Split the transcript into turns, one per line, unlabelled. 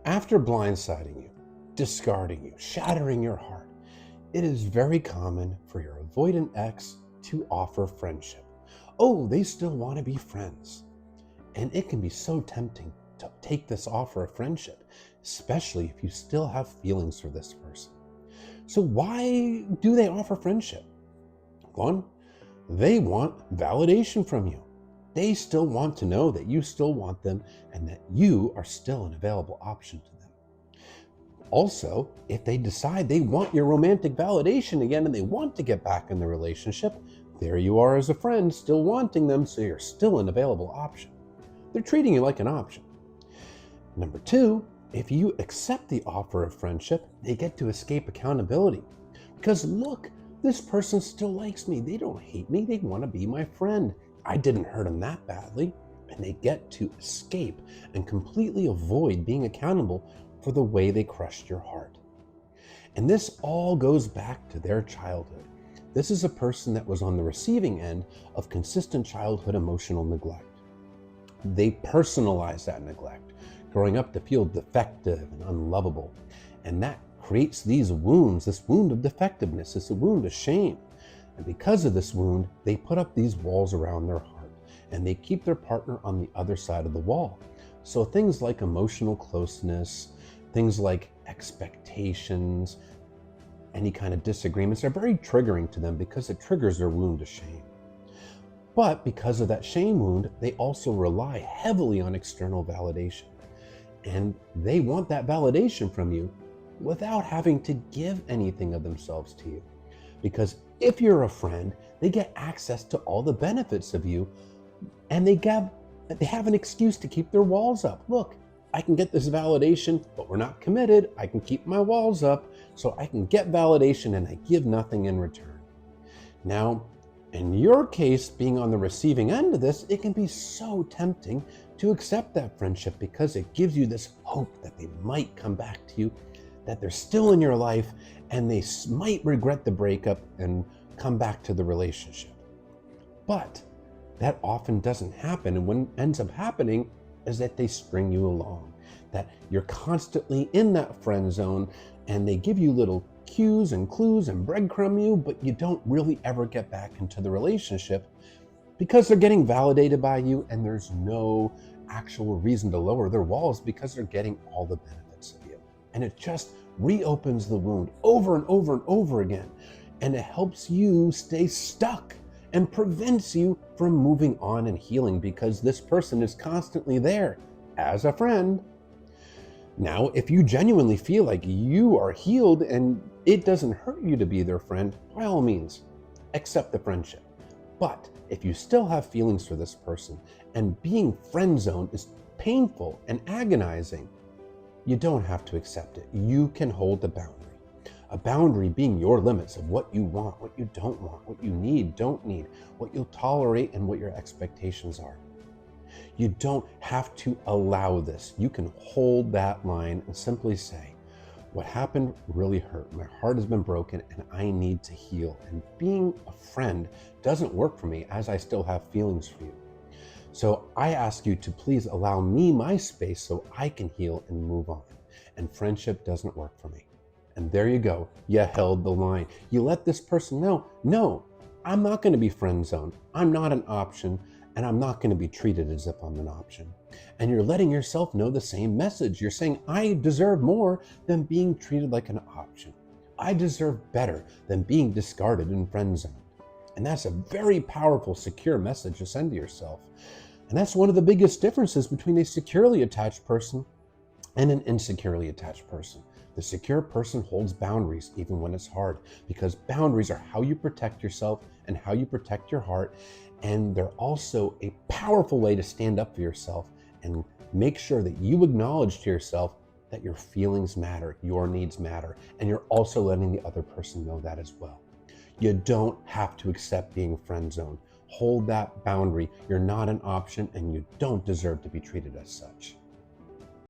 After blindsiding you, discarding you, shattering your heart, it is very common for your avoidant ex to offer friendship. Oh, they still want to be friends. And it can be so tempting to take this offer of friendship, especially if you still have feelings for this person. So why do they offer friendship? One, they want validation from you. They still want to know that you still want them and that you are still an available option to them. Also, if they decide they want your romantic validation again and they want to get back in the relationship, there you are as a friend still wanting them, so you're still an available option. They're treating you like an option. Number two, if you accept the offer of friendship, they get to escape accountability. Because look, this person still likes me. They don't hate me. They want to be my friend. I didn't hurt them that badly. And they get to escape and completely avoid being accountable for the way they crushed your heart. And this all goes back to their childhood. This is a person that was on the receiving end of consistent childhood emotional neglect. They personalize that neglect, growing up to feel defective and unlovable. And that creates these wounds, this wound of defectiveness, this wound of shame. And because of this wound, they put up these walls around their heart and they keep their partner on the other side of the wall. So things like emotional closeness, things like expectations, any kind of disagreements are very triggering to them because it triggers their wound of shame. But because of that shame wound, they also rely heavily on external validation. And they want that validation from you without having to give anything of themselves to you. Because if you're a friend, they get access to all the benefits of you, and they have an excuse to keep their walls up. Look, I can get this validation, but we're not committed. I can keep my walls up so I can get validation and I give nothing in return. Now, in your case, being on the receiving end of this, it can be so tempting to accept that friendship because it gives you this hope that they might come back to you, that they're still in your life, and they might regret the breakup and come back to the relationship. But that often doesn't happen, and what ends up happening is that they string you along, that you're constantly in that friend zone, and they give you little cues and clues and breadcrumb you, but you don't really ever get back into the relationship because they're getting validated by you and there's no actual reason to lower their walls because they're getting all the benefits of you. And it just reopens the wound over and over and over again. And it helps you stay stuck and prevents you from moving on and healing because this person is constantly there as a friend. Now, if you genuinely feel like you are healed and it doesn't hurt you to be their friend, by all means, accept the friendship. But if you still have feelings for this person and being friend zoned is painful and agonizing, you don't have to accept it. You can hold a boundary. A boundary being your limits of what you want, what you don't want, what you need, don't need, what you'll tolerate, and what your expectations are. You don't have to allow this. You can hold that line and simply say, what happened really hurt. My heart has been broken and I need to heal. And being a friend doesn't work for me as I still have feelings for you. So I ask you to please allow me my space so I can heal and move on. And friendship doesn't work for me. And there you go. You held the line. You let this person know, no, I'm not going to be friend zoned. I'm not an option. And I'm not going to be treated as if I'm an option. And you're letting yourself know the same message. You're saying, I deserve more than being treated like an option. I deserve better than being discarded and friend zoned. And that's a very powerful, secure message to send to yourself. And that's one of the biggest differences between a securely attached person and an insecurely attached person. The secure person holds boundaries even when it's hard, because boundaries are how you protect yourself and how you protect your heart. And they're also a powerful way to stand up for yourself and make sure that you acknowledge to yourself that your feelings matter, your needs matter, and you're also letting the other person know that as well. You don't have to accept being friend zoned. Hold that boundary. You're not an option and you don't deserve to be treated as such.